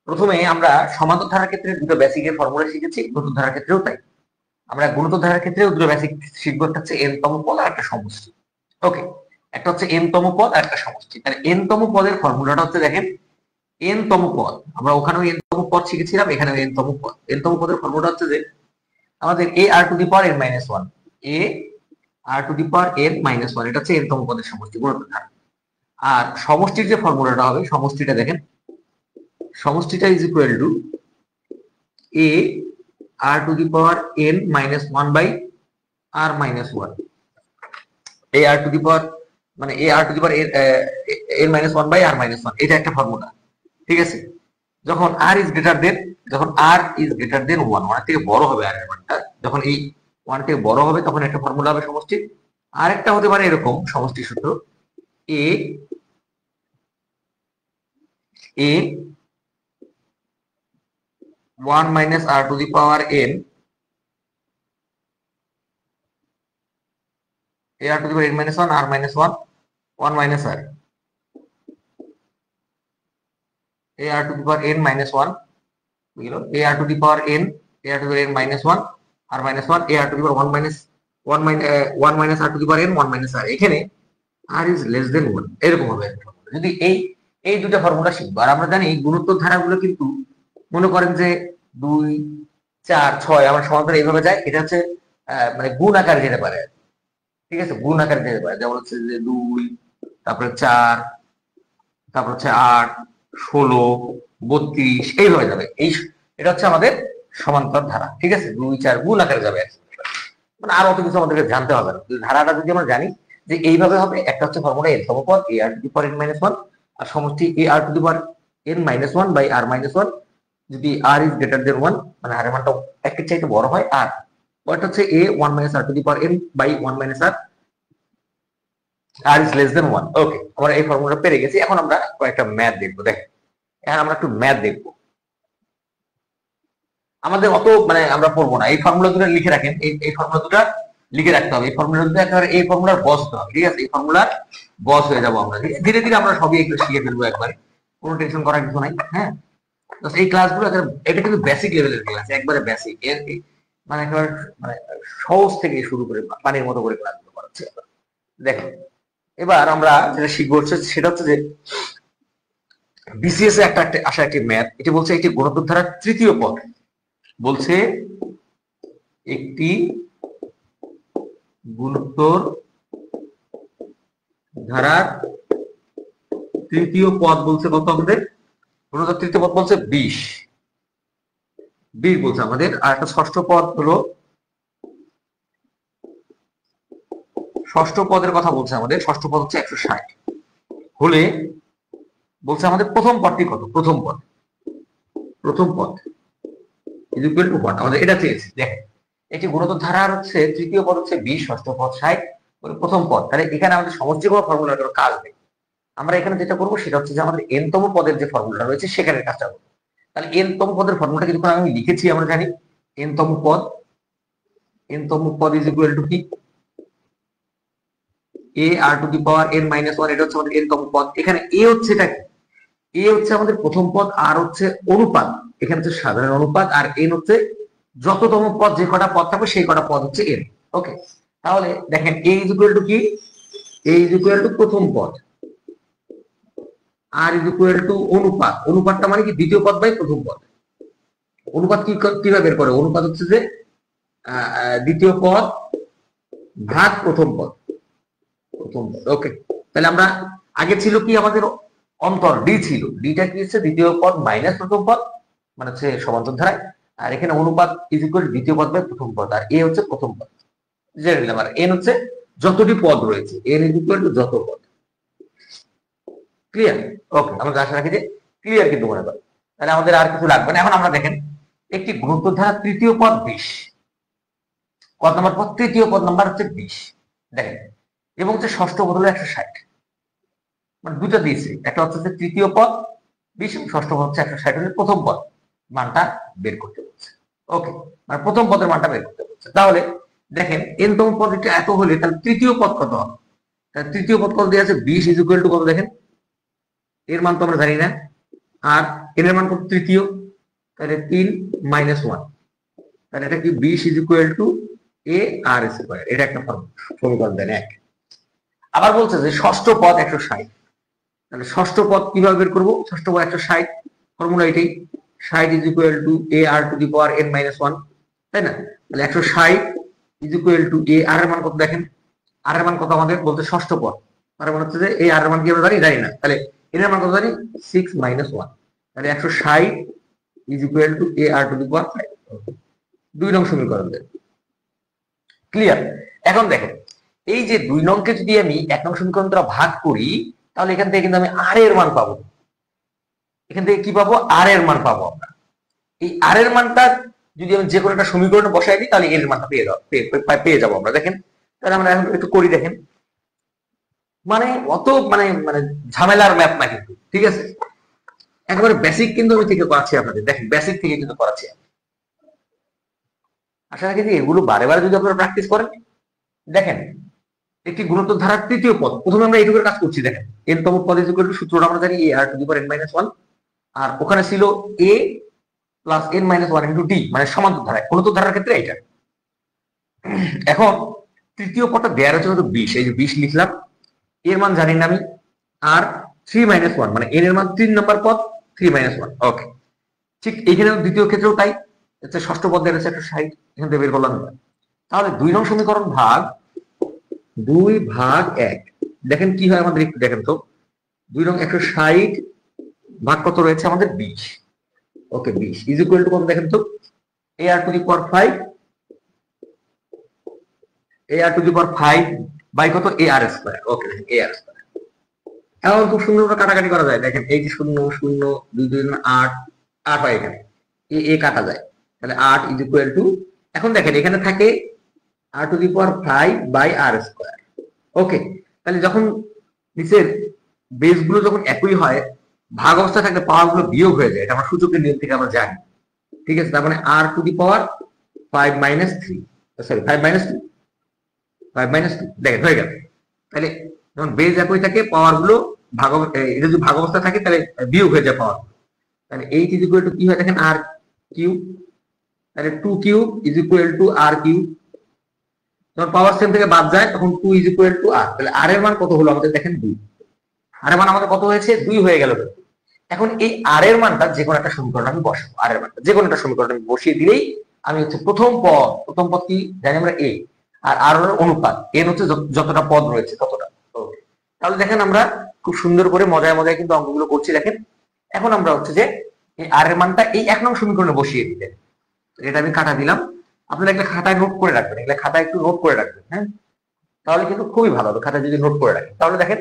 প্রথমে আমরা সমান্তর ধারার ক্ষেত্রে দুটো বেসিকের ফর্মুলা শিখেছি, গুণোত্তর ধারার ক্ষেত্রেও তাই। আমরা গুণোত্তর ধারার ক্ষেত্রেও দুটো বেসিক শিখবো, একটা হচ্ছে এন তম পদ আর একটা সমষ্টি। ওকে, একটা হচ্ছে এন তম পদ আর একটা সমষ্টি। তাহলে এন তম পদের ফর্মুলাটা হচ্ছে দেখেন, এন তম পদ, আমরা ওখানেও এন তম পদ শিখেছিলাম, এখানেও এন তম পদ। এন তম পদের ফর্মুলাটা হচ্ছে যে আমাদের A R to the power N minus one, A R to the power N minus one, এটা হচ্ছে এন তম পদের সমষ্টি, গুণোত্তর ধারা। আর সমষ্টির যে ফর্মুলাটা হবে, সমষ্টিটা দেখেন, সমষ্টিটা is equal to A R to the power N minus one by R minus one. A R to the power মানে A R to the power N minus one by R minus one, এটা একটা formula. ঠিক আছে, যখন R is greater than, যখন R is greater than one, one থেকে বড় হবে আর এর মানটা, যখন এই ওয়ান থেকে বড় হবে তখন একটা ফর্মুলা হবে সমষ্টি। আরেকটা হতে পারে এরকম সমষ্টি সূত্র, A A one minus R to the power N, A R to the power N minus one R minus one, one minus R, A R to the power N minus one, বুঝলো, A R to the power N, A R to the power N minus one R minus one, A R to the power one minus one minus R to the power N one minus আর। এখানে আর is less than one, এরকম হবে। যদি এই এই দুটা formula শিখবো। আর আমরা জানি গুণোত্তর ধারাগুলো কিন্তু মনে করেন যে 2 4 6 আমার সমান্তরাল এইভাবে যায়, এটা হচ্ছে মানে গুণ আকারে যেতে পারে। ঠিক আছে, গুণ আকারে যেতে পারে, যেমন হচ্ছে যে 2, তারপরে 4, তারপর হচ্ছে 8, 16, 32, এইভাবে যাবে। এই এটা হচ্ছে আমাদের সমান্তর ধারা। ঠিক আছে, 2 4 গুণ আকারে যাবে, মানে আর অত কিছু আমাদেরকে জানতে হবে না। ধারাটা যদি আমরা জানি যে এইভাবে হবে, একটা হচ্ছে ফর্মুলা এন তম পদ a R to the power N minus one, আর সমষ্টি a R to the power N minus one by R minus one, যদি r is greater than one, মানে আর এর মানটা একের চাইতে বড় হয়, আর ওটা হচ্ছে a one minus R to the power n by one minus r is less than one. Okay, আমরা এই ফর্মুলাটা পেরে গেছি। এখন আমরা কয়েকটা ম্যাথ দেখবো। দেখেন, এখন আমরা একটু ম্যাথ দেখবো। আমাদের অত মানে আমরা পড়বো না, এই ফর্মুলা দুটো লিখে রাখেন, এই ফর্মুলা দুটো লিখে রাখতে হবে। এই ফর্মুলা দুটো একেবারে এই ফর্মুলার বস হতে হবে। ঠিক আছে, এই ফর্মুলার বস হয়ে যাবো আমরা। ধীরে ধীরে আমরা সবই একটু শিখে ফেলবো একবারে, কোনো টেনশন করার কিছু নাই। হ্যাঁ, এই ক্লাসগুলো এটা কিন্তু বেসিক লেভেলের ক্লাস, একবারে বেসিক, এর মানে একেবারে মানে সহজ থেকে শুরু করে পানির মতো করে ক্লাসগুলো করাচ্ছে। দেখেন, এবার আমরা যেটা শিখবো সেটা হচ্ছে যে বিসিএস এ একটা আসা একটি ম্যাথ, এটি বলছে একটি গুণোত্তর ধারার তৃতীয় পদ, বলছে একটি গুণোত্তর ধারার তৃতীয় পদ বলছে কত আমাদের, গুণোত্তর তৃতীয় পদ বলছে 20 বলছে আমাদের। আর একটা ষষ্ঠ পদ হলো, ষষ্ঠ পদের কথা বলছে আমাদের, ষষ্ঠ পদ হচ্ছে 160 হলে বলছে আমাদের প্রথম পদটি কত, প্রথম পদ ইজ ইকুয়াল টু হোয়াট, আমাদের এটা চেয়েছে। দেখেন, একটি গুণোত্তর ধারার হচ্ছে তৃতীয় পদ হচ্ছে 20, ষষ্ঠ পদ 60, প্রথম পদ। তাহলে এখানে আমাদের সমষ্টি কোনো ফর্মুলার কোনো কাজ নেই। আমরা এখানে যেটা করবো সেটা হচ্ছে যে আমাদের এন তম পদের যে ফর্মুলাটা রয়েছে সেখানে কাজটা করবো। তাহলে এন তম পদের ফর্মুলাটা কিন্তু আমি লিখেছি, আমরা জানি এন তম পদ ইজ ইকুয়াল টু কি, a R to the power N minus one, এটা হচ্ছে আমাদের এন তম পদ। এখানে এ হচ্ছে এটা, এ হচ্ছে আমাদের প্রথম পদ, আর হচ্ছে অনুপাত, এখানে হচ্ছে সাধারণ অনুপাত, আর এন হচ্ছে যততম পদ, যে কটা পদ থাকবে সেই কটা পদ হচ্ছে এন। ওকে, তাহলে দেখেন এ ইজ ইকুয়াল টু কি, এ ইজ ইকুয়াল টু প্রথম পদ, আর ইজ ইকুয়াল টু অনুপাত, অনুপাতটা মানে কি দ্বিতীয় পদ বাই প্রথম পদ। অনুপাত কিভাবে বের করে, অনুপাত হচ্ছে যে দ্বিতীয় পদ ভাগ প্রথম পদ। ওকে, তাহলে আমরা আগে ছিল কি আমাদের অন্তর ডি ছিল, ডিটা কি হচ্ছে দ্বিতীয় পদ মাইনাস প্রথম পদ, মানে হচ্ছে সমান্তর ধারায়। আর এখানে অনুপাত ইজ ইকুয়াল দ্বিতীয় পদ বাই প্রথম পদ, আর এ হচ্ছে প্রথম পদ জেনে নিলাম। আর এন হচ্ছে যতটি পদ রয়েছে, এন ইজ ইকুয়াল টু যত পদ। ক্লিয়ার? ওকে, আমরা আশা রাখি যে ক্লিয়ার কিন্তু মনে করি। তাহলে আমাদের আর কিছু লাগবে না। এখন আমরা দেখেন একটি গুণোত্তর ধারা তৃতীয় পদ 20, কত নম্বর পদ, তৃতীয় পদ নাম্বার হচ্ছে 20, দেখেন, এবং হচ্ছে ষষ্ঠ পদ হলো 160, মানে দুটো দিয়েছে, একটা হচ্ছে তৃতীয় পদ 20 এবং ষষ্ঠ পদ হচ্ছে 160 হলে প্রথম পদ মানটা বের করতে বলছে। ওকে, মানে প্রথম পদের মানটা বের করতে বলছে। তাহলে দেখেন এন তম পদ এত হলে তাহলে তৃতীয় পদ কত হবে, তাহলে তৃতীয় পদ কত দেওয়া আছে, 20 ইজ ইকুয়াল টু কত, দেখেন এর মান তো আমরা জানি না, আর এন এর মান কত, তৃতীয়, তাহলে 3 মাইনাস 1, তাহলে এটা কি 20 is equal to A r square. এটা একটা সমীকরণ দেন এক। আবার বলছে যে ষষ্ঠ পদ 160, তাহলে ষষ্ঠ পদ কিভাবে বের করবো? ষষ্ঠ পদ 160, ফর্মুলা এটাই, 60 is equal to A R to the power N minus 1, তাই না? তাহলে 160 is equal to A r এর মান কত দেখেন, আর এর মান কত আমাদের বলতে ষষ্ঠ পদ, তার মানে হচ্ছে যে এই আর এর মান কি আমরা জানি না, তাহলে এর মান কত জানি 6 মাইনাস 1, তাহলে 160 is equal to A R to the power 5। 2 নং সমীকরণ দেন, ক্লিয়ার? এখন দেখেন এই যে 2 নংকে যদি আমি 1 নং সমীকরণ দ্বারা ভাগ করি, তাহলে এখান থেকে কিন্তু আমি আর এর মান পাবো। এখান থেকে কি পাবো? আর এর মান পাবো আমরা। এই আর এর মানটা যদি আমি যে কোনো একটা সমীকরণে বসাই দিই, তাহলে এর মানটা পেয়ে যাবো আমরা। দেখেন তাহলে আমরা এখন একটু করি, দেখেন মানে অত মানে মানে ঝামেলার ম্যাথ না কিন্তু, ঠিক আছে? একেবারে বেসিক কিন্তু আমি থেকে করাচ্ছি আপনাদের, দেখেন বেসিক থেকে কিন্তু করাচ্ছি। আশা রাখি যে এগুলো বারে বারে যদি আপনারা প্র্যাকটিস করেন, দেখেন একটি গুণোত্তর ধারার তৃতীয় পদ, প্রথমে আমরা এইটুকুর কাজ করছি। দেখেন এন তম পদ ইজ ইকুয়াল টু, সূত্রটা আমরা জানি a R to the power N minus 1, আর ওখানে ছিল a plus n minus 1 into d, মানে সমান্তর ধারায়, গুণোত্তর ধারার ক্ষেত্রে এটা। এখন তৃতীয় পদটা দেওয়ার হচ্ছে কত, 20, এই যে 20 লিখলাম, এর মান জানি না আমি, আর 3 মাইনাস 1 মানে এন এর মান 3 নম্বর পদ 3 মাইনাস 1, ওকে। ঠিক এখানেও দ্বিতীয় ক্ষেত্রেও তাই, হচ্ছে ষষ্ঠ পদ দেওয়া হচ্ছে 160, এখান থেকে বের করলাম। তাহলে 2 নং সমীকরণ ভাগ 2 ভাগ 1, দেখেন কি হয় আমাদের, একটু দেখেন তো। 2 নং 160 ভাগ কত রয়েছে আমাদের, 20, ওকে। 20 ইজ ইকুয়াল টু কত দেখেন তো, a R to the power 5, a R to the power 5 by কত, এ আর স্কয়ার, ওকে। দেখেন এ আর স্কয়ার, এখন খুব সুন্দর করে কাটাকাটি করা যায়। দেখেন এই যে 0 0 2 2 8 8 হয়, এখানে এ কাটা যায়, তাহলে 8 ইজ ইকুয়াল টু, এখন দেখেন এখানে থাকে r to the power 5 by r square, okay. তাহলে যখন নিচের বেস গুলো যখন একই হয়, ভাগ অবস্থায় থাকলে পাওয়ার গুলো বিয়োগ হয়ে যায়, এটা আমরা সূচকের নিয়ম থেকে আমরা জানি, ঠিক আছে? তার মানে r to the power 5 minus 3, sorry 5 minus 2, 5 minus 2, দেখেন হয়ে গেল। তাহলে যখন বেস একই থাকে, পাওয়ার গুলো ভাগ, এটা যদি ভাগ অবস্থা থাকে তাহলে বিয়োগ হয়ে যায় পাওয়ার, তাহলে এইট ইজ ইকুয়াল টু কি হয় দেখেন, আর কিউব, তাহলে 2 cube is equal to r cube, যখন পাওয়ার সেম থেকে বাদ যায় তখন 2 ইজ ইকুয়াল টু আর, তাহলে আর এর মান কত হলো আমাদের, দেখেন 2, আর এর মান আমাদের কত হয়েছে, 2 হয়ে গেল। এখন এই আর এর মানটা যে কোনো একটা সমীকরণ আমি বসাবো, আর এর মানটা যে কোনো একটা সমীকরণ আমি বসিয়ে দিলেই আমি হচ্ছে প্রথম পদ কি জানি আমরা, এ, আর আর এর অনুপাত এন হচ্ছে যতটা পদ রয়েছে ততটা, তাহলে দেখেন আমরা খুব সুন্দর করে মজায় মজায় কিন্তু অঙ্কগুলো করছি। দেখেন এখন আমরা হচ্ছে যে এই আর এর মানটা এই 1 নং সমীকরণে বসিয়ে দিতে, এটা আমি কাটা দিলাম, আপনারা একটা খাতায় নোট করে রাখবেন, এগুলা খাতায় একটু নোট করে রাখবেন, হ্যাঁ, তাহলে কিন্তু খুবই ভালো হবে খাতায় যদি নোট করে রাখেন। তাহলে দেখেন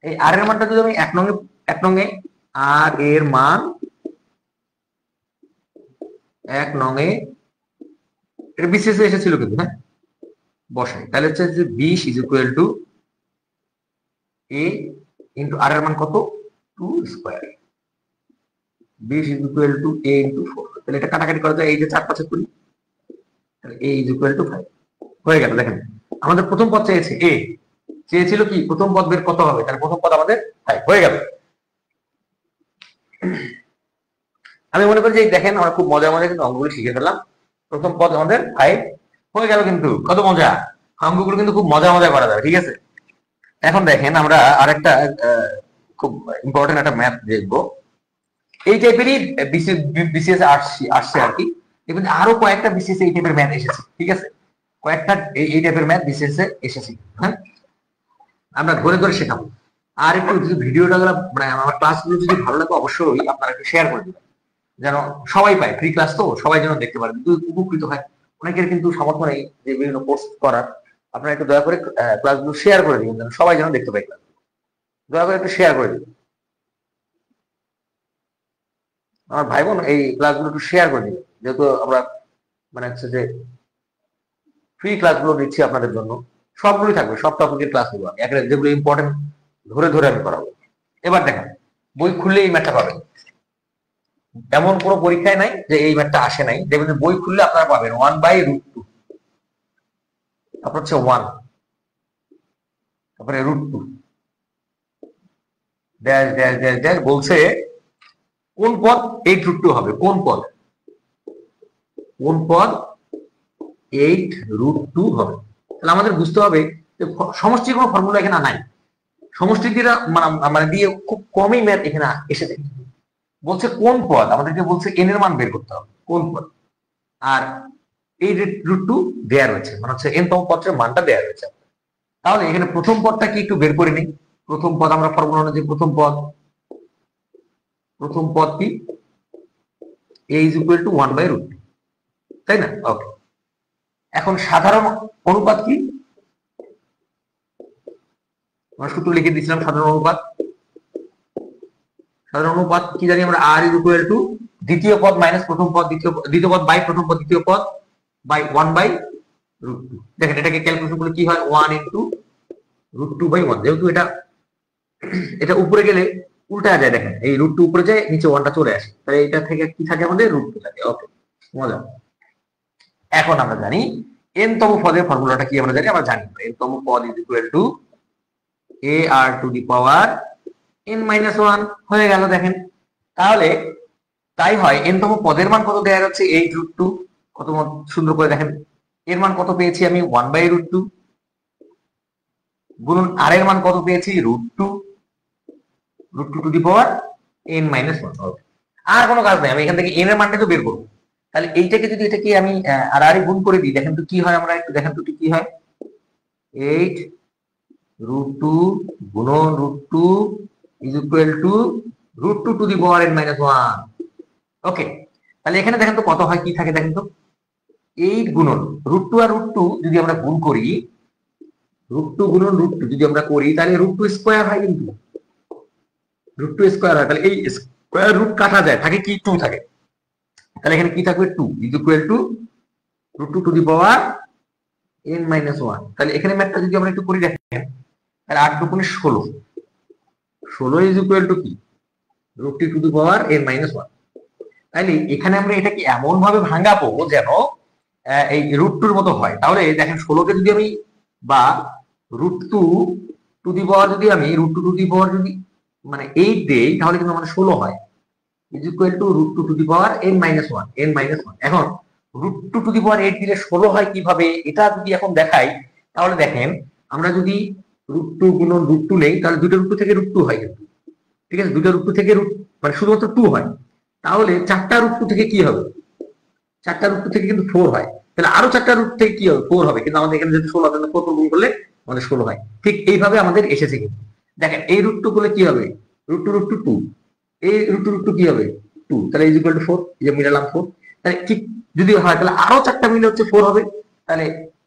এই আর এর মানটা যদি আমি 1 নং এ আর এর মান 1 নং এ, এটা বিসিএস এসেছিল কিন্তু, হ্যাঁ, বসাই, তাহলে হচ্ছে যে 20 is equal to a into r এর মান কত, 2 square, 20 is equal to a into 4, তাহলে এটা কাটাকাটি করা যায়, এই যে 4 5 করি, তাহলে এ ইজ ইকুয়াল টু 5 হয়ে গেল। দেখেন আমাদের প্রথম পদ চেয়েছে এ, চেয়েছিল কি প্রথম পদ বের কত হবে, তাহলে প্রথম পদ আমাদের 5 হয়ে গেল। আমি মনে করি যে দেখেন আমরা খুব মজা মজা কিন্তু অঙ্কগুলো শিখে ফেললাম, প্রথম পদ আমাদের 5 হয়ে গেল, কিন্তু কত মজা, অঙ্কগুলো কিন্তু খুব মজা মজা করা যাবে, ঠিক আছে? এখন দেখেন আমরা আরেকটা খুব ইম্পর্টেন্ট একটা ম্যাথ দেখবো, এই টাইপেরই বিসিএস আসছে আর কি, দেখবেন আরো কয়েকটা বিসিএস এই টাইপের ম্যাথ এসেছে, ঠিক আছে? কয়েকটা এই টাইপের ম্যাথ বিসিএস এ এসেছে, হ্যাঁ, আমরা ধরে ধরে শেখাবো। আর একটু যদি ভিডিওটা মানে আমার ক্লাসগুলো যদি ভালো লাগে অবশ্যই আপনারা একটু শেয়ার করে দিবেন, যেন সবাই পায়, ফ্রি ক্লাস তো সবাই যেন দেখতে পারে, উপকৃত হয়। অনেকের কিন্তু সামর্থ্য নেই যে বিভিন্ন কোর্স করার, আপনারা একটু দয়া করে ক্লাসগুলো শেয়ার করে দিবেন, যেন সবাই যেন দেখতে পায় ক্লাস, দয়া করে একটু শেয়ার করে দিবেন। আমার ভাই বোন এই ক্লাসগুলো একটু শেয়ার করে দিবেন, যেহেতু আমরা মানে হচ্ছে যে ফ্রি ক্লাসগুলো দিচ্ছি আপনাদের জন্য, সবগুলোই থাকবে, সব টপিকের ক্লাস নেবো আমি, যেগুলো ইম্পর্টেন্ট ধরে ধরে আমি করাবো। এবার দেখেন বই খুললে এই ম্যাথটা পাবেন, এমন কোনো পরীক্ষায় নাই যে এই ম্যাথটা আসে নাই, দেখবেন বই খুললে আপনারা পাবেন 1/√2, তারপর হচ্ছে 1, তারপরে √2 ড্যাশ ড্যাশ ড্যাশ ড্যাশ, বলছে কোন পদ 8√2 হবে? কোন পদ 8√2 হবে? তাহলে আমাদের বুঝতে হবে যে সমষ্টির কোনো ফর্মুলা এখানে নাই। সমষ্টি দিয়ে মানে দিয়ে খুব কমই ম্যাথ এখানে এসে থাকে। বলছে কোন পদ, আমাদেরকে বলছে এন এর মান বের করতে হবে, কোন পদ। আর 8√2 দেয়া রয়েছে, মানে হচ্ছে এন তম পদের মানটা দেয়া রয়েছে। তাহলে এখানে প্রথম পদটা কি একটু বের করে নিই। প্রথম পদ আমরা ফর্মুলা অনুযায়ী প্রথম পদ কি a is equal to 1/√2, তাই না? ওকে, এখন সাধারণ অনুপাত কি? আমরা সূত্র লিখে দিয়েছিলাম সাধারণ অনুপাত কি জানি আমরা? r is equal to দ্বিতীয় পদ মাইনাস প্রথম পদ, দ্বিতীয় পদ বাই প্রথম পদ দ্বিতীয় পদ বাই 1/√2। দেখেন এটাকে ক্যালকুলেশন করলে কি হয়? 1 into √2/1। যেহেতু এটা উপরে গেলে উল্টা যায়, দেখেন এই √2 উপরে যায়, নিচে 1টা চলে আসে, তাহলে এটা থেকে কি থাকে আমাদের? √2 থাকে। ওকে, মজা। এখন আমরা জানি n তম পদের ফর্মুলাটা কি আমরা জানি? আমরা জানি n তম পদ is equal to ar to the power n-1 হয়ে গেল। দেখেন তাহলে তাই হয়, n তম পদের মান কত দেয়া যাচ্ছে? 8√2। কত সুন্দর করে দেখেন, এর মান কত পেয়েছি আমি? 1/√2 গুণন আর এর মান কত পেয়েছি? √2 to the power n-1। আর কোনো কাজ নেই, আমি এখান থেকে n এর মানটা তো বের করবো। তাহলে এইটাকে যদি এটাকে আমি আর গুণ করে দিই, দেখেন তো কি হয়? আমরা একটু দেখেন তো কি হয়? 8√2 গুণন √2 is equal to √2 to the power n-1। ওকে, তাহলে এখানে দেখেন তো কত হয়, কি থাকে দেখেন তো? 8 গুণন √2 আর √2 যদি আমরা গুণ করি, √2 গুণন √2 যদি আমরা করি, তাহলে √2 স্কয়ার হয়, কিন্তু √2 স্কয়ার হয়। তাহলে এই স্কয়ার রুট কাটা যায়, থাকে কি? 2 থাকে। তাহলে এখানে কি থাকবে? 2 is equal to √2 to the power n-1। তাহলে এখানে ম্যাথটা যদি আমরা একটু করি, দেখেন তাহলে 8 দুগুণে 16, 16 is equal to কি? √2 to the power n-1। তাহলে এখানে আমরা এটাকে এমন ভাবে ভাঙাবো যেন এই √2 মতো হয়। তাহলে দেখেন 16কে যদি আমি বা √2 to the power যদি আমি √2 to the power যদি মানে 8 দেই, তাহলে কিন্তু আমাদের 16 হয়, is equal to √2 to the power n-1। এখন √2 to the power 8 দিলে 16 হয় কিভাবে? এটা যদি এখন দেখাই, তাহলে দেখেন আমরা যদি √2 গুণন √2 নেই, তাহলে দুটো √2 থেকে √2 হয়, কিন্তু ঠিক আছে, দুটো √2 থেকে মানে শুধুমাত্র 2 হয়। তাহলে 4টা √2 থেকে কি হবে? 4টা √2 থেকে কিন্তু 4 হয়। তাহলে আরো 4টা √2 থেকে কি হবে? 4 হবে। কিন্তু আমাদের এখানে যদি 16 হবে, 4 গুণ করলে আমাদের 16 হয়। ঠিক এইভাবে আমাদের এসেছে। কিন্তু দেখেন এই √2 করলে কি হবে? √2 2, এই √2 কি হবে? 2। তাহলে is equal to 4, এই যে মিলালাম 4। তাহলে ঠিক যদি হয়, তাহলে আরো 4টা মিলে হচ্ছে 4 হবে। তাহলে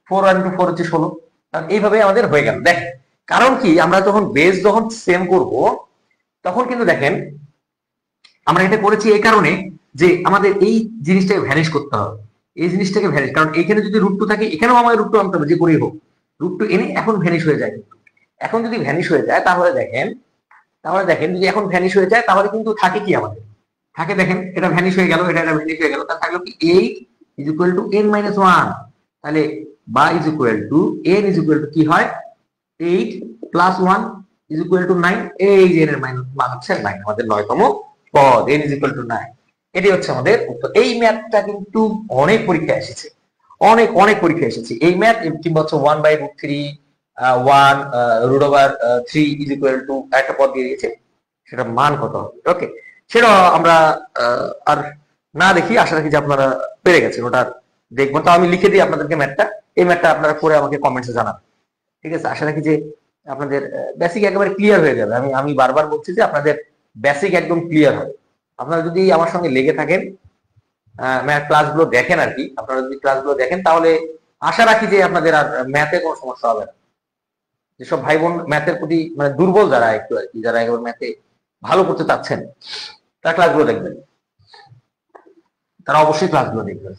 4 into 4 হচ্ছে 16। তাহলে এইভাবে আমাদের হয়ে গেল। দেখেন কারণ কি, আমরা যখন সেম করব, তখন কিন্তু দেখেন আমরা এটা করেছি এই কারণে যে আমাদের এই জিনিসটাকে ভ্যানিশ করতে হবে, এই জিনিসটাকে ভ্যানিশ। কারণ এখানে যদি √2 থাকে, এখানেও আমাদের √2 আনতে হবে, যে করেই হোক। √2 এনে এখন ভ্যানিশ হয়ে যায়। এখন যদি ভ্যানিশ হয়ে যায়, তাহলে দেখেন যদি এখন ভ্যানিশ হয়ে যায়, তাহলে কিন্তু থাকে কি আমাদের? থাকে, দেখেন এটা ভ্যানিশ হয়ে গেল, এটা ভ্যানিশ হয়ে গেল। তাহলে থাকলো কি? 8 is equal to n-1। তাহলে বা is equal to n is equal to কি হয়? 8 plus 1 is equal to 9। এই যে n এর মান হচ্ছে 9, আমাদের 9তম পদ n is equal to 9। এটি হচ্ছে আমাদের উত্তর। এই ম্যাথটা কিন্তু অনেক পরীক্ষায় এসেছে, অনেক পরীক্ষায় এসেছে এই ম্যাথ। কিংবা হচ্ছে 1/√3 1√3 is equal to একটা পদ দিয়ে দিয়েছে, সেটা মান কত হবে? ওকে, সেটা আমরা আর না দেখি, আশা রাখি যে আপনারা পেরে গেছেন। ওটা দেখবো তো, আমি লিখে দিই আপনাদেরকে ম্যাথটা। এই ম্যাথটা আপনারা পরে আমাকে কমেন্টসে জানাবেন, ঠিক আছে? আশা রাখি যে আপনাদের বেসিক একেবারে ক্লিয়ার হয়ে যাবে। আমি বারবার বলছি যে আপনাদের বেসিক একদম ক্লিয়ার হবে। আপনারা যদি আমার সঙ্গে লেগে থাকেন, ম্যাথ ক্লাসগুলো দেখেন আর কি, আপনারা যদি ক্লাসগুলো দেখেন, তাহলে আশা রাখি যে আপনাদের আর ম্যাথে কোনো সমস্যা হবে না। যেসব ভাই বোন ম্যাথের প্রতি মানে দুর্বল, যারা একটু আর কি, যারা এবার ম্যাথে ভালো করতে চাচ্ছেন, তারা ক্লাসগুলো দেখবেন, তারা অবশ্যই ক্লাসগুলো দেখবেন।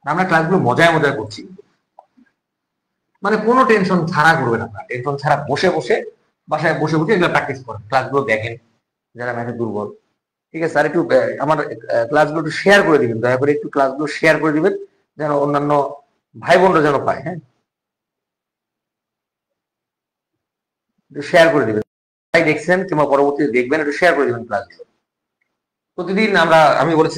আমরা ক্লাসগুলো মজায় করছি, মানে কোনো টেনশন ছাড়া করবেন আপনারা, টেনশন ছাড়া বাসায় বসে এগুলো প্র্যাকটিস করেন, ক্লাসগুলো দেখেন যারা ম্যাথে দুর্বল, ঠিক আছে? আর একটু আমার ক্লাসগুলো একটু শেয়ার করে দিবেন, দয়া করে একটু ক্লাসগুলো শেয়ার করে দিবেন, যেন অন্যান্য ভাই বোনরা যেন পায়। হ্যাঁ, শেয়ার করে দিবেন। দেখছেন কিংবা পরবর্তীতে দেখবেন একটু শেয়ার করে দেবেন ক্লাসগুলো। প্রতিদিন আমি বলেছি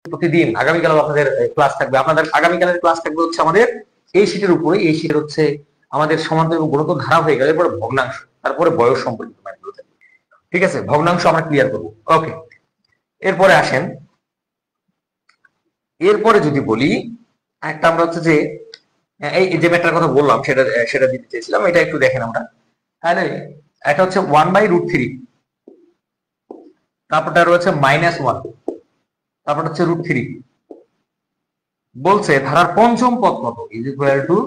প্রতিদিন আগামীকালও আপনাদের ক্লাস থাকবে। আপনাদের আগামীকালের ক্লাস থাকবে হচ্ছে আমাদের এই শীটের উপরে। এই শীটের হচ্ছে আমাদের সমান্তরাল এবং গুণিত ধারা হয়ে গেলে এরপরে ভগ্নাংশ, তারপরে বয়স সম্পর্কিত ম্যাথগুলো থাকবে। ঠিক আছে, ভগ্নাংশ আমরা ক্লিয়ার করবো। ওকে, এরপরে আসেন, এরপরে যদি বলি একটা আমরা হচ্ছে যে এই যে ম্যাটার কথা বললাম সেটা দিতে চেয়েছিলাম। এটা একটু দেখেন আমরা, তাহলে এটা হচ্ছে 1/√3, তারপরটা রয়েছে -1, তারপর হচ্ছে √3। বলছে ধারার পঞ্চম পদ কত, ইজ ইকুয়াল টু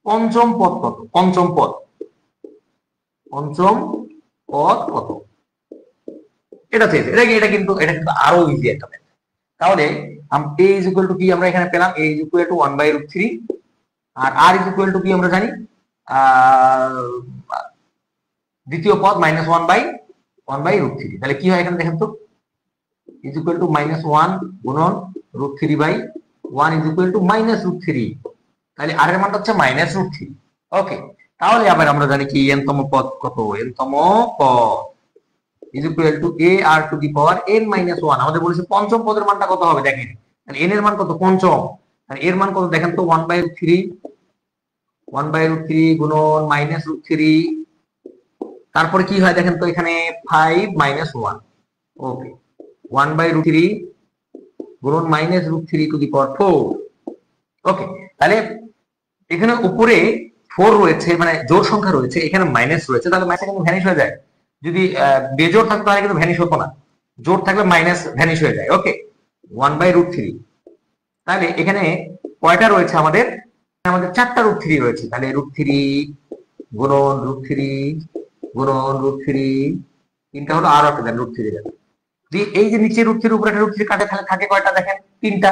পঞ্চম পদ কত, পঞ্চম পদ কত, এটা চেয়েছে। এটা কিন্তু আরো ইজি একটা ম্যাথ। তাহলে a ইজ ইকুয়াল টু কি আমরা এখানে পেলাম, a ইজ ইকুয়াল টু 1/√3, আর r ইজ ইকুয়াল টু কি আমরা জানি, দ্বিতীয় পদ -1/√3। তাহলে কি হয় এখানে দেখেন তো, ইজ ইকুয়াল টু -1 গুণন √3/1 ইজ ইকুয়াল টু -√3। তাহলে r এর মানটা হচ্ছে -√3। ওকে, তাহলে আবার আমরা জানি কি n তম পদ কত, n তম পদ is equal to a r two the power n-1। আমাদের বলেছে পঞ্চম পদের মানটা কত হবে, দেখেন তাহলে n এর মান কত, পঞ্চম, তাহলে এর মান কত দেখেন তো, 1/√3 গুণন -√3, তারপরে কি হয় দেখেন তো এখানে 5-1। ওকে, 1/√3 গুণন -√3 টু দি পাওয়ার 4। ওকে, তাহলে এখানে উপরে 4 রয়েছে, মানে জোড় সংখ্যা রয়েছে, এখানে মাইনাস রয়েছে, তাহলে মাইনাস কিন্তু ভ্যানিশ হয়ে যায়। যদি বেজোড় থাকতো তাহলে কিন্তু ভ্যানিশ হতো না, জোড় থাকলে মাইনাস ভ্যানিশ হয়ে যায়। ওকে, 1/√3, তাহলে এখানে কয়টা রয়েছে আমাদের, চারটা √3 রয়েছে। তাহলে √3 গুণন √3 গুণন √3, তিনটা হলো, আর একটা দেন √3 দেন। এই যে নিচে √3 উপরে একটা √3 কাটে, তাহলে থাকে কয়টা দেখেন, তিনটা।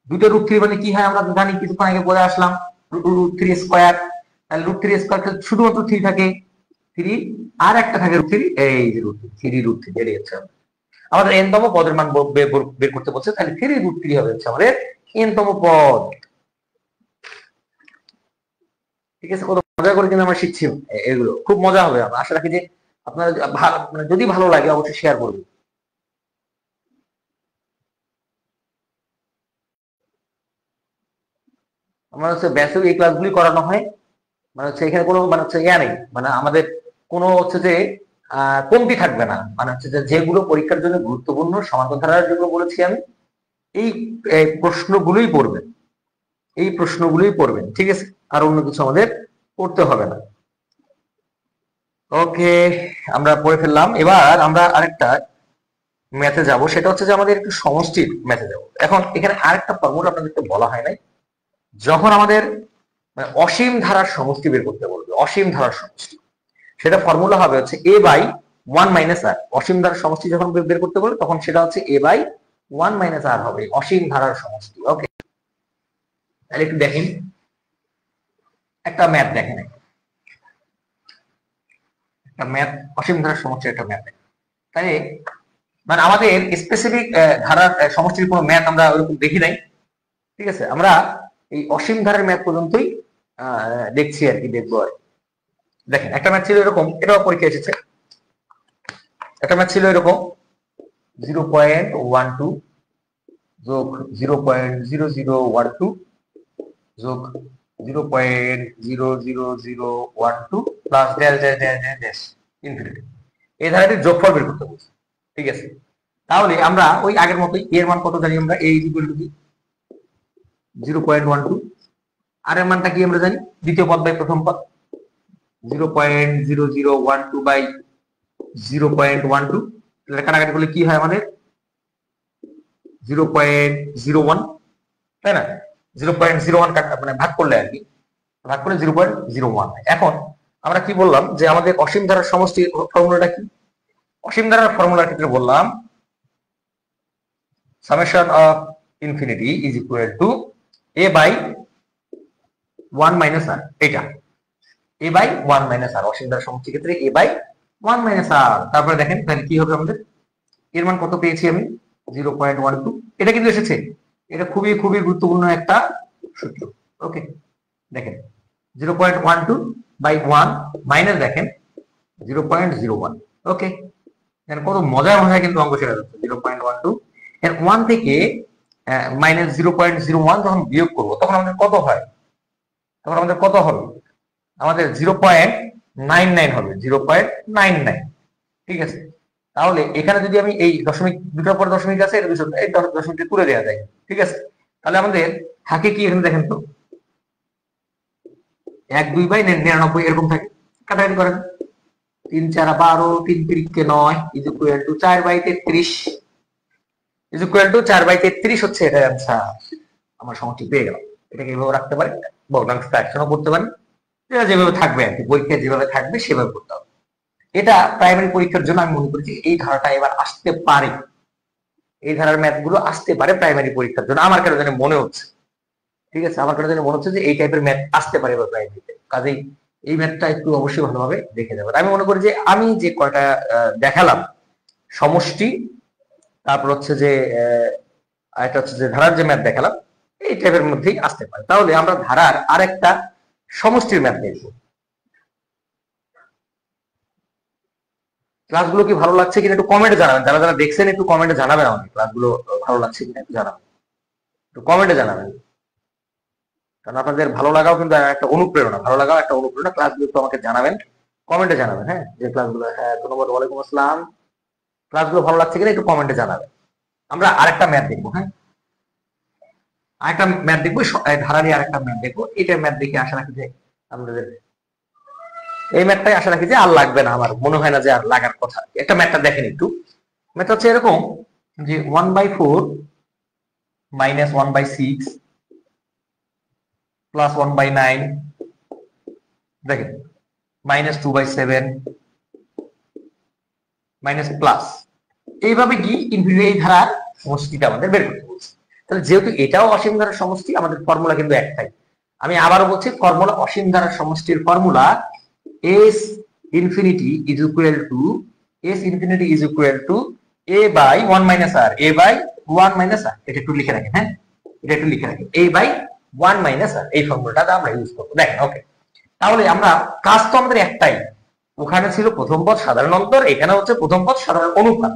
দুটো √3 মানে কি হয় আমরা জানি, কিছুক্ষণ আগে বলে আসলাম, √3 স্কয়ার। তাহলে √3 স্কয়ার শুধুমাত্র 3 থাকে, 3, আর একটা থাকে √3, এই যে √3 বেরিয়ে যাচ্ছে। আমাদের n তম পদের মান বের করতে বলছে, তাহলে 3√3 হবে হচ্ছে আমাদের n তম পদ। ঠিক আছে, কত মজা করে কিন্তু আমরা শিখছি, এগুলো খুব মজা হবে। আমরা আশা রাখি যে আপনারা মানে যদি ভালো লাগে অবশ্যই শেয়ার করবেন। আমার হচ্ছে বেসিক এই ক্লাসগুলি করানো হয়, মানে হচ্ছে এখানে কোনো মানে হচ্ছে নেই, মানে আমাদের কোনো হচ্ছে যে কমতি থাকবে না, মানে হচ্ছে যে যেগুলো পরীক্ষার জন্য গুরুত্বপূর্ণ সমান্তরাল ধারার জন্য বলেছি আমি, এই প্রশ্নগুলোই পড়বেন, এই প্রশ্নগুলোই পড়বেন। ঠিক আছে, আর অন্য কিছু আমাদের পড়তে হবে না। ওকে, আমরা পড়ে ফেললাম। এবার আমরা আরেকটা ম্যাথে যাব, সেটা হচ্ছে যে আমাদের একটু সমষ্টির ম্যাথে যাব। এখন এখানে আরেকটা ফর্মুলা আপনাদেরকে বলা হয় নাই, যখন আমাদের অসীম ধারার সমষ্টি বের করতে বলবে, অসীম ধারার সমষ্টি, সেটা ফর্মুলা হবে হচ্ছে a/1 - r। অসীম ধারার সমষ্টি যখন বের করতে বলবে তখন সেটা হচ্ছে a/1 - r হবে, অসীম ধারার সমষ্টি। ওকে, তাহলে একটু দেখেন একটা ম্যাথ, দেখেন একটা ম্যাথ, অসীম ধারার সমষ্টির একটা ম্যাথ। তাই মানে আমাদের স্পেসিফিক ধারার সমষ্টির কোনো ম্যাথ আমরা ওরকম দেখি নাই। ঠিক আছে, আমরা এই অসীম ধারার ম্যাথ পর্যন্তই দেখছি আর কি, দেখবো আর। দেখেন একটা ম্যাথ ছিল এরকম, এটাও পরীক্ষা এসেছে। একটা ম্যাথ ছিল এরকম, 0.12 যোগ 0.0012 যোগ 0.00012 plus dash dash dash dash dash infinity. এই ধারাটির যোগফল বের করতে বলছি। ঠিক আছে, তাহলে আমরা ওই আগের মতোই এর মান কত জানি আমরা, a = 0.12, আর এর মানটা কি আমরা জানি, দ্বিতীয় পদ বাই প্রথম পদ, 0.0012/0.12, কাটাকাটি করলে কি হয় আমাদের 0.01, তাই না, 0.01 মানে ভাগ করলে আর কি, ভাগ করলে 0.01। এখন আমরা কি বললাম যে আমাদের অসীম ধারার সমষ্টি ফর্মুলাটা কি, অসীম ধারার ফর্মুলার ক্ষেত্রে বললাম summation of infinity is equal to a/1 - r। এটা a/1 - r, অসীম ধারার সমষ্টির ক্ষেত্রে a/1 - r। তারপরে দেখেন তাহলে কি হবে আমাদের, এর মান কত পেয়েছি আমি 0.12। এটা কিন্তু এসেছে, এটা খুবই খুবই গুরুত্বপূর্ণ একটা সূত্র। ওকে, দেখেন 0.12/1 মাইনাস দেখেন 0.01, ওকে, কত মজার মজায় কিন্তু অঙ্ক শেখা যাচ্ছে। 0.12 এর 1 থেকে -0.01 যখন বিয়োগ করবো তখন আমাদের কত হয়? তখন আমাদের কত হবে? আমাদের 0.99 হবে, 0.99। ঠিক আছে, তাহলে এখানে যদি আমি এই দশমিক, দুটোর পর দশমিক আছে, এই দশমিকটা তুলে দেওয়া যায়। ঠিক আছে, তাহলে আমাদের থাকে কি, এখানে দেখেন তো 1/2/99 এরকম থাকে। কাটাকাটি করেন, 3×4 = 12, 3×3 = 9 is equal two 4/33, is equal two 4/33 হচ্ছে এটা আনসার। আমার সমষ্টি পেয়ে গেলাম। এটাকে এভাবে রাখতে পারি, ভগ্নাংশ ফ্র্যাকশনও করতে পারি, এটা যেভাবে থাকবে আর কি, পরীক্ষায় যেভাবে থাকবে সেভাবে করতে হবে। এটা প্রাইমারি পরীক্ষার জন্য আমি মনে করি যে এই ধারাটা এবার আসতে পারে, এই ধারার ম্যাথ গুলো আসতে পারে প্রাইমারি পরীক্ষার জন্য, আমার কেন জানি মনে হচ্ছে। ঠিক আছে, আমার কেন জানি মনে হচ্ছে যে এই টাইপের ম্যাথ আসতে পারে এবার প্রাইমারিতে, কাজেই এই ম্যাথটা একটু অবশ্যই ভালোভাবে দেখে যাবেন। আমি মনে করি যে আমি যে কয়টা দেখালাম, সমষ্টি, তারপর হচ্ছে যে এটা হচ্ছে যে ধারার যে ম্যাথ দেখালাম, এই টাইপের মধ্যেই আসতে পারে। তাহলে আমরা ধারার আরেকটা সমষ্টির ম্যাথ দেখব। ক্লাসগুলো কি ভালো লাগছে কিনা একটু কমেন্টে জানাবেন, যারা যারা দেখছেন একটু কমেন্টে জানাবেন আমাকে ক্লাসগুলো ভালো লাগছে কিনা একটু জানাবেন, একটু কমেন্টে জানাবেন। কারণ আপনাদের ভালো লাগাও কিন্তু একটা অনুপ্রেরণা, ভালো লাগাও একটা অনুপ্রেরণা। ক্লাসগুলো একটু আমাকে জানাবেন, কমেন্টে জানাবেন। হ্যাঁ, যে ক্লাসগুলো, হ্যাঁ ধন্যবাদ, ওয়ালাইকুম আসসালাম। ক্লাসগুলো ভালো লাগছে কিনা একটু কমেন্টে জানাবেন। আমরা আরেকটা ম্যাথ দেখবো। হ্যাঁ, আরেকটা ম্যাথ দেখবো, ধারারই আরেকটা ম্যাথ দেখবো। এটা ম্যাথ দেখে আশা রাখি যে আমাদের এই ম্যাথটাই আশা রাখি যে আর লাগবে না, আমার মনে হয় না যে আর লাগার কথা। একটা ম্যাথটা দেখেন একটু। ম্যাথ হচ্ছে এরকম যে 1/4 -1/6 +1/9, দেখেন -2/7 মাইনাস প্লাস, এইভাবে কি ইনফিনিটি এই ধারার সমষ্টিটা আমাদের বের করতে বলছে। তাহলে যেহেতু এটাও অসীম ধারার সমষ্টি, আমাদের ফর্মুলা কিন্তু একটাই। আমি আবারও বলছি, ফর্মুলা অসীম ধারার সমষ্টির formula s infinity is equal to a by 1 minus r, a by 1 minus r। এটা একটু লিখে রাখেন। হ্যাঁ, এটা একটু লিখে রাখেন, a বাই 1 মাইনাস r, এই ফর্মুলাটা আমরা ইউজ করবো। দেখেন, ওকে, তাহলে আমরা কাজ তো আমাদের একটাই। ওখানে ছিল প্রথম পদ সাধারণ অন্তর, এখানে হচ্ছে প্রথম পদ সাধারণ অনুপাত।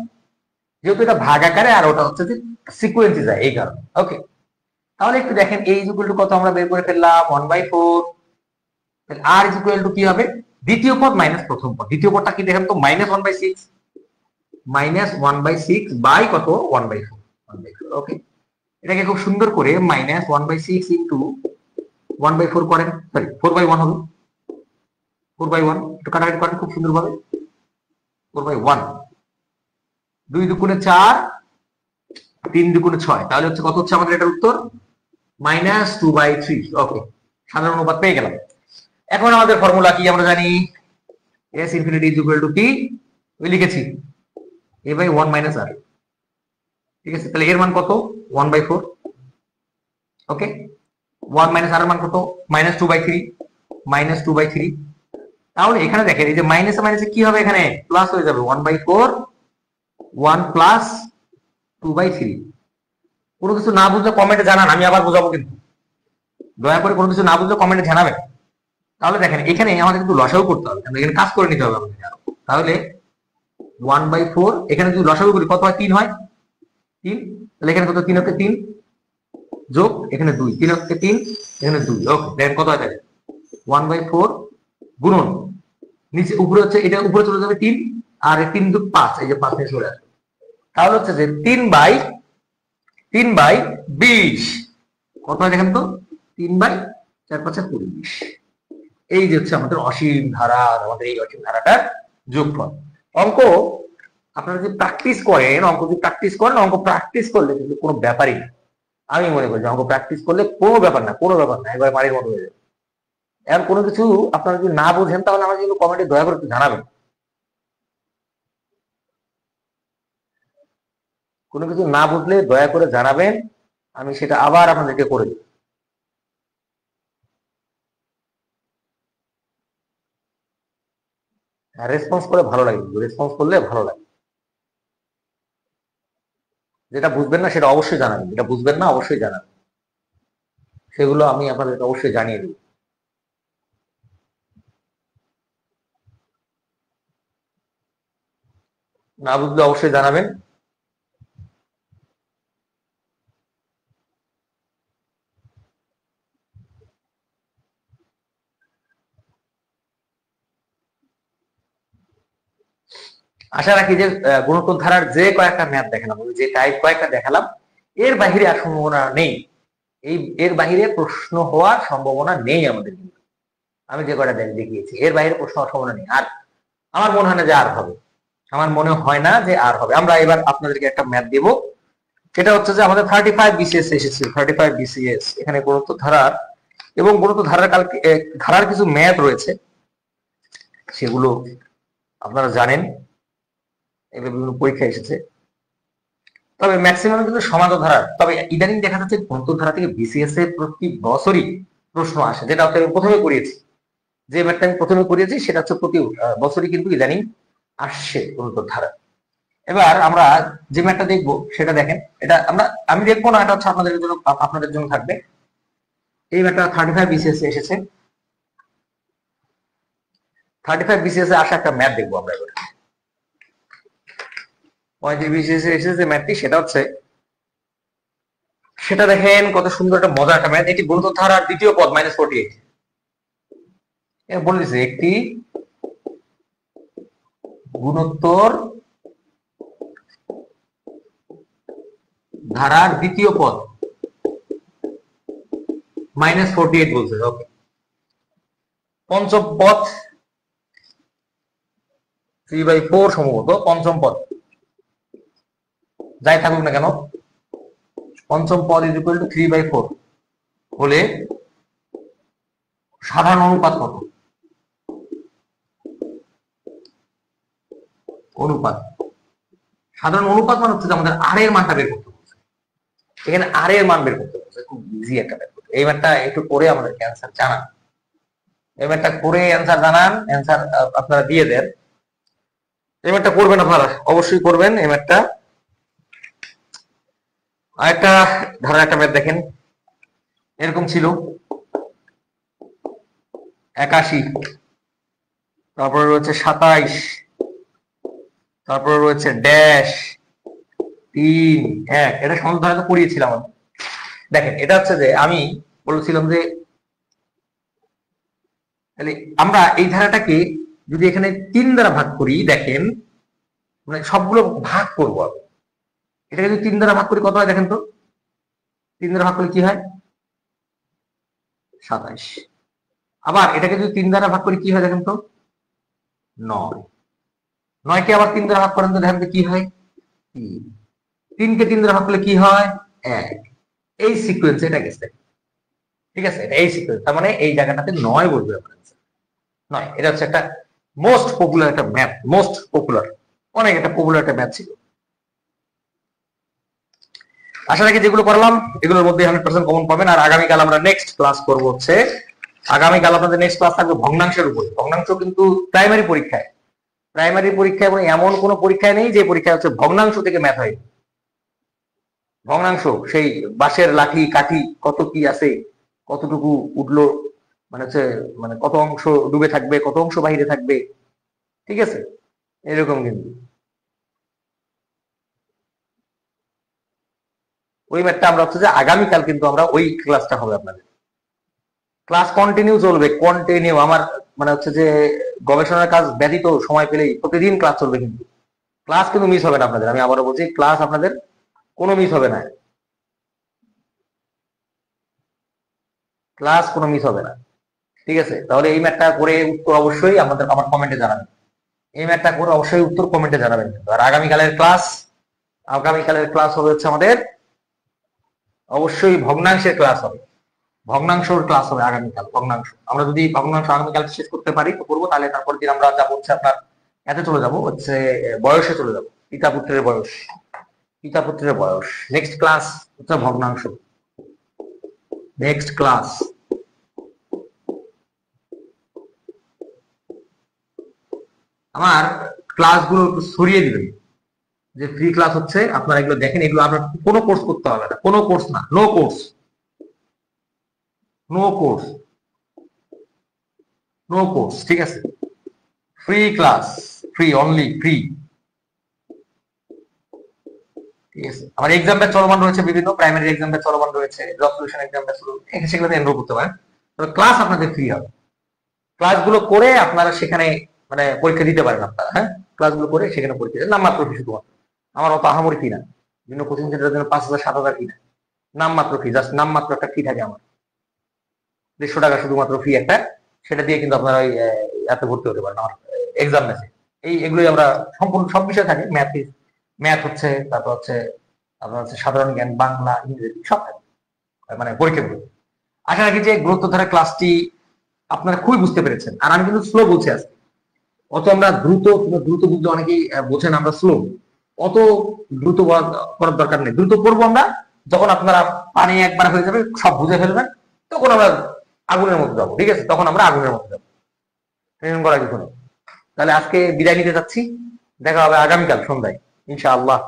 যেহেতু এটা ভাগ আকারে আর ওটা হচ্ছে যে সিকোয়েন্সে যায়, এই কারণে। ওকে, তাহলে একটু দেখেন, a ইজ ইকুয়াল টু কত আমরা বের করে ফেললাম, 1/4। আর ইজ ইকুয়াল টু কি হবে, দ্বিতীয় পদ মাইনাস প্রথম পদ। দ্বিতীয় পদটা কি দেখেন তো, -1/6, -1/6 বাই কত, 1/4। ওকে, এটাকে খুব সুন্দর করে -1/6 ইন্টু 1/4 করেন, সরি 4/1 হবে, 4/1 একটু কাটাকাটি করেন খুব সুন্দর ভাবে। 4/1, 2 দুগুণে 4, 3 দুগুণে 6, তাহলে হচ্ছে কত হচ্ছে আমাদের এটার উত্তর, -2/3। ওকে, সাধারণ অনুপাত পেয়ে গেলাম। এখন আমাদের ফর্মুলা কি আমরা জানি, s infinity is equal to কি, ওই লিখেছি a বাই 1 মাইনাস r। ঠিক আছে, তাহলে এর মান কত, 1/4। ওকে, 1 মাইনাস r এর মান কত, -2/3, -2/3। তাহলে এখানে দেখেন, এই যে মাইনাসে মাইনাসে কি হবে, এখানে প্লাস হয়ে যাবে, 1/4, 1 প্লাস 2/3। কোনো কিছু না বুঝলে কমেন্টে জানান, আমি আবার বোঝাবো কিন্তু। দয়া করে কোনো কিছু না বুঝলে কমেন্টে জানাবেন। তাহলে দেখেন, এখানে আমাদের কিন্তু লসাগু করতে হবে, এখানে কাজ করে নিতে হবে আমাদের। তাহলে 1/4, এখানে যদি লসাগু করি কত হয়, 3 হয়, 3। তাহলে এখানে কত, 3 হচ্ছে 3 যোগ এখানে 2, 3 হচ্ছে 3, এখানে 2। ওকে, দেখেন কত হয়, তাহলে 1/4 গুণন নিচে উপরে হচ্ছে, এটা উপরে চলে যাবে 3, আর 3 যোগ 5, এই যে 5 নিয়ে চলে আসবে। তাহলে হচ্ছে যে 3/20 কত হয় দেখেন তো, 3/4=20। এই যে হচ্ছে আমাদের অসীম ধারা, আমাদের এই অসীম ধারাটার যোগফল। অঙ্ক আপনারা যদি প্র্যাকটিস করেন, অঙ্ক প্র্যাকটিস করলে কিন্তু কোনো ব্যাপারই না। আমি মনে করি যে অঙ্ক প্র্যাকটিস করলে কোনো ব্যাপার না, একবার বাড়ির মতো হয়ে যাবে। এখন কোনো কিছু আপনারা যদি না বোঝেন, তাহলে আমাকে কিন্তু কমেন্টে দয়া করে একটু জানাবেন। কোনো কিছু না বুঝলে দয়া করে জানাবেন, আমি সেটা আবার আপনাদেরকে করে দিই। রেসপন্স করে ভালো লাগে, রেসপন্স করলে ভালো লাগে। যেটা বুঝবেন না সেটা অবশ্যই জানাবেন, যেটা বুঝবেন না অবশ্যই জানাবেন, সেগুলো আমি আপনাদেরকে অবশ্যই জানিয়ে দেব। না বুঝলে অবশ্যই জানাবেন। আশা রাখি যে গুণোত্তর ধারার যে কয়েকটা ম্যাথ দেখালাম, যে টাইপ কয়েকটা দেখালাম, এর বাহিরে আর সম্ভাবনা নেই। এর বাহিরে প্রশ্ন হওয়ার সম্ভাবনা নেই আমাদের। আমি যে কয়টা দেখিয়েছি এর বাইরে প্রশ্ন হওয়ার সম্ভাবনা নেই। আর আমার মনে হয় না যে আর হবে, আমার মনে হয় না যে আর হবে। আমরা এবার আপনাদেরকে একটা ম্যাথ দেব, সেটা হচ্ছে যে আমাদের 35 বিসিএস এসেছে। 35 বিসিএস এখানে গুণোত্তর ধারার এবং গুণোত্তর ধারার ধারার কিছু ম্যাথ রয়েছে, সেগুলো আপনারা জানেন, এগুলো বিভিন্ন পরীক্ষা এসেছে। তবে ম্যাক্সিমাম কিন্তু সমান্তর ধারার, তবে ইদানিং দেখা যাচ্ছে গুণোত্তর ধারা থেকে বিসিএস এর প্রতি বছরই প্রশ্ন আসে, যেটা হচ্ছে আমি প্রথমে করিয়েছি। যে ম্যাথটা আমি প্রথমে করিয়েছি সেটা হচ্ছে প্রতি বছরই কিন্তু ইদানিং আসছে গুণোত্তর ধারা। এবার আমরা যে ম্যাথটা দেখবো সেটা দেখেন, এটা আমি দেখবো না, এটা হচ্ছে আপনাদের জন্য থাকবে। এই ম্যাথটা 35 বিসিএস এসেছে। 35 বিসিএস এ আসা একটা ম্যাথ দেখবো আমরা এবার। 35 বিসিএস এ এসেছে ম্যাথটি, সেটা দেখেন কত সুন্দর একটা মজার একটা ম্যাথ। এটি গুণোত্তর ধারার দ্বিতীয় পদ -48। বলে দিচ্ছে একটি গুণোত্তর ধারার দ্বিতীয় পদ -48 বলছে। ওকে, পঞ্চম পদ 3/4 সম্ভবত পঞ্চম পদ, যাই থাকুক না কেন, পঞ্চম পদ ইজ ইকুয়াল টু 3/4 হলে সাধারণ অনুপাত কত? অনুপাত, সাধারণ অনুপাত মানে হচ্ছে আমাদের আর এর মানটা বের করতে বলছে। এখানে আর এর মান বের করতে বলছে, খুব ইজি একটা ব্যাপার। এই ম্যাথটা একটু করে আমাদের অ্যান্সার জানান, এই ম্যাথটা করে অ্যান্সার জানান, অ্যান্সার আপনারা দিয়ে দেন। এই ম্যাথটা করবেন আপনারা, অবশ্যই করবেন এই ম্যাথটা। আরেকটা ধারার একটা ম্যাথ দেখেন, এরকম ছিল 81, তারপরে রয়েছে 27, তারপরে রয়েছে ড্যাশ 3 1। এটা সমান্তর ধারা করিয়েছিলাম আমি। দেখেন এটা হচ্ছে যে আমি বলেছিলাম যে তাহলে আমরা এই ধারাটাকে যদি এখানে 3 দ্বারা ভাগ করি, দেখেন মানে সবগুলো ভাগ করবো আমি। এটাকে যদি 3 দ্বারা ভাগ করি কত হয় দেখেন তো, 3 দ্বারা ভাগ করলে কি হয়? 27। আবার এটাকে যদি 3 দ্বারা ভাগ করি কি হয় দেখেন তো, 9। 9 কে আবার 3 দ্বারা ভাগ করেন তো দেখেন তো কি হয়, 3। 3 কে 3 দ্বারা ভাগ করলে কি হয়, 1। এই সিকোয়েন্সে এটা গেছে, ঠিক আছে? এটা এই সিকোয়েন্স, তার মানে এই জায়গাটাতে 9 বলবে আপনার। 9, এটা হচ্ছে একটা মোস্ট পপুলার একটা ম্যাথ, মোস্ট পপুলার, অনেক একটা পপুলার একটা ম্যাথ ছিল। আশা রাখি যেগুলো করলাম এগুলোর মধ্যে 100% কমন পাবেন। আর আগামীকাল আমরা নেক্সট ক্লাস করব হচ্ছে, আগামীকাল আপনাদের নেক্সট ক্লাস থাকবে ভগ্নাংশের উপরে। ভগ্নাংশ কিন্তু প্রাইমারি পরীক্ষায় এবং এমন কোন পরীক্ষায় নেই যে পরীক্ষায় হচ্ছে ভগ্নাংশ থেকে ম্যাথ হয়। ভগ্নাংশ সেই বাঁশের লাঠি কাঠি কত কি আছে, কতটুকু উঠলো, মানে হচ্ছে মানে কত অংশ ডুবে থাকবে, কত অংশ বাহিরে থাকবে, ঠিক আছে? এরকম কিন্তু ওই ম্যাথটা আমরা হচ্ছে যে আগামীকাল কিন্তু আমরা ওই ক্লাসটা হবে আপনাদের। ক্লাস কন্টিনিউ চলবে, কন্টিনিউ। আমার মানে হচ্ছে যে গবেষণার কাজ ব্যতীত সময় পেলেই প্রতিদিন ক্লাস চলবে, কিন্তু ক্লাস কিন্তু মিস হবে না আপনাদের। আমি আবারও বলছি, ক্লাস আপনাদের কোনো মিস হবে না, ক্লাস কোনো মিস হবে না, ঠিক আছে? তাহলে এই ম্যাথটা করে উত্তর অবশ্যই আমার কমেন্টে জানাবেন। এই ম্যাথটা করে অবশ্যই উত্তর কমেন্টে জানাবেন। আর আগামীকালের ক্লাস হবে হচ্ছে আমাদের অবশ্যই ভগ্নাংশের ক্লাস হবে, ভগ্নাংশের ক্লাস হবে আগামীকাল। ভগ্নাংশ আমরা যদি ভগ্নাংশ আগামীকাল শেষ করতে পারি তো করবো, তাহলে তারপর দিন আমরা যাবো হচ্ছে আপনার এতে চলে যাবো হচ্ছে বয়সে চলে যাবো, পিতা পুত্রের বয়স, পিতা পুত্রের বয়স। নেক্সট ক্লাস হচ্ছে ভগ্নাংশ, নেক্সট ক্লাস। আমার ক্লাসগুলো একটু সরিয়ে দিবেন, যে ফ্রি ক্লাস হচ্ছে আপনারা এগুলো দেখেন। এগুলো আপনার কোনো কোর্স করতে হবে না, কোনো কোর্স না, no course, no course, no course, ঠিক আছে? Free class, free, only free. ঠিক আছে, আমার এক্সাম ব্যাচ চলমান রয়েছে, বিভিন্ন প্রাইমারি এক্সাম ব্যাচ চলমান রয়েছে, জব সলিউশন এক্সাম ব্যাচ, সেগুলোতে এনরোল করতে পারেন। তবে ক্লাস আপনাদের ফ্রি হবে, ক্লাসগুলো করে আপনারা সেখানে মানে পরীক্ষা দিতে পারেন আপনারা। হ্যাঁ, ক্লাসগুলো করে সেখানে পরীক্ষা দেন, নামমাত্র ফি শুধুমাত্র। আমার অত আহামরি ফি না, বিভিন্ন কোচিং সেন্টারের জন্য 5,000 7,000 ফি না, নামমাত্র ফি, জাস্ট নামমাত্র একটা ফি থাকে আমার, 150 টাকা শুধুমাত্র ফি একটা, সেটা দিয়ে কিন্তু আপনারা ওই এত ভর্তি হতে পারেন আমার এক্সাম ব্যাচে। এগুলোই আমরা সম্পূর্ণ সব বিষয় থাকে, ম্যাথ হচ্ছে, তারপর হচ্ছে আপনার হচ্ছে সাধারণ জ্ঞান, বাংলা, ইংরেজি সব থাকে মানে পরীক্ষাগুলো। আশা রাখি যে গুরুত্বধারা ক্লাসটি আপনারা খুবই বুঝতে পেরেছেন। আর আমি কিন্তু স্লো বলছি আজকে, অত আমরা দ্রুত বুঝতে অনেকেই বোঝেন আমরা স্লো, অত দ্রুত করার দরকার নেই। দ্রুত করবো আমরা যখন আপনারা পানি একবার হয়ে যাবে, সব বুঝে ফেলবেন, তখন আমরা আগুনের মধ্যে যাবো। ঠিক আছে, তখন আমরা আগুনের মধ্যে যাবো, ট্রেনিং করা কিছু নেই। তাহলে আজকে বিদায় নিতে যাচ্ছি, দেখা হবে আগামীকাল সন্ধ্যায় ইনশাআল্লাহ।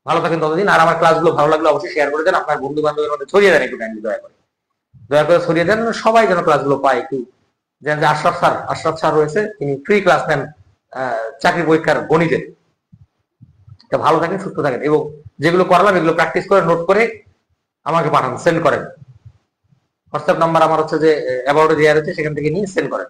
ভালো থাকেন ততদিন। আর আমার ক্লাসগুলো ভালো লাগলে অবশ্যই শেয়ার করে দেন, আপনার বন্ধু বান্ধবের মধ্যে ছড়িয়ে দেন একটু, দয়া করে ছড়িয়ে দেন, সবাই যেন ক্লাসগুলো পায়। একটু যেন যে আশরাফ স্যার রয়েছে, তিনি ফ্রি ক্লাস নেন চাকরি পরীক্ষার গণিতের। ভালো থাকেন, সুস্থ থাকেন, এবং যেগুলো করালাম এগুলো প্র্যাকটিস করে নোট করে আমাকে পাঠান, সেন্ড করেন। হোয়াটসঅ্যাপ নাম্বার আমার হচ্ছে যে অ্যাবাউটে দেওয়া রয়েছে, সেখান থেকে নিয়ে সেন্ড করেন।